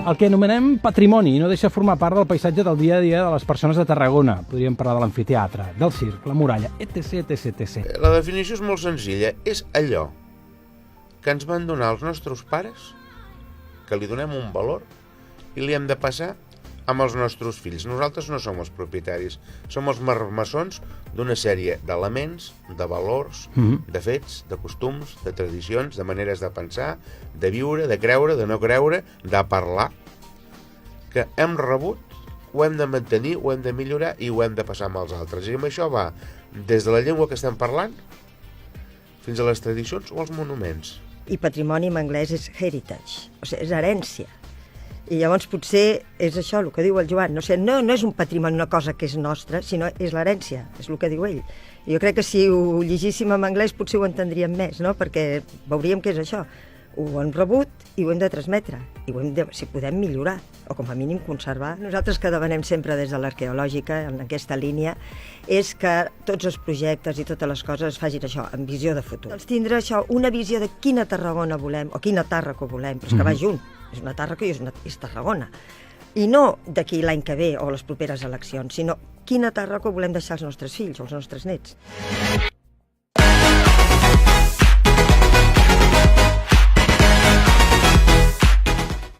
El que anomenem patrimoni no deixa formar part del paisatge del dia a dia de les persones de Tarragona. Podríem parlar de l'amfiteatre, del circ, la muralla, etc, etc, etc. La definició és molt senzilla. És allò que ens van donar els nostres pares, que li donem un valor i li hem de passar amb els nostres fills. Nosaltres no som els propietaris, som els marmessons d'una sèrie d'elements, de valors, de fets, de costums, de tradicions, de maneres de pensar, de viure, de creure, de no creure, de parlar, que hem rebut, ho hem de mantenir, ho hem de millorar i ho hem de passar amb els altres. I amb això va des de la llengua que estem parlant fins a les tradicions o als monuments. I patrimoni en anglès és heritage, o sigui, és herència. I llavors potser és això, el que diu el Joan. No és un patrimoni, una cosa que és nostra, sinó és l'herència, és el que diu ell. I jo crec que si ho llegíssim en anglès potser ho entendríem més, no? Perquè veuríem que és això. Ho hem rebut i ho hem de transmetre. I ho hem de, si podem, millorar, o com a mínim conservar. Nosaltres que demanem sempre des de l'arqueològica, en aquesta línia, és que tots els projectes i totes les coses es facin això, amb visió de futur. Doncs tindre això, una visió de quina Tarragona volem, o quina Tàrraco volem, però és que va junt. És una Tàrraco i és Tarragona. I no d'aquí l'any que ve o les properes eleccions, sinó quina Tàrraco volem deixar als nostres fills o als nostres nets.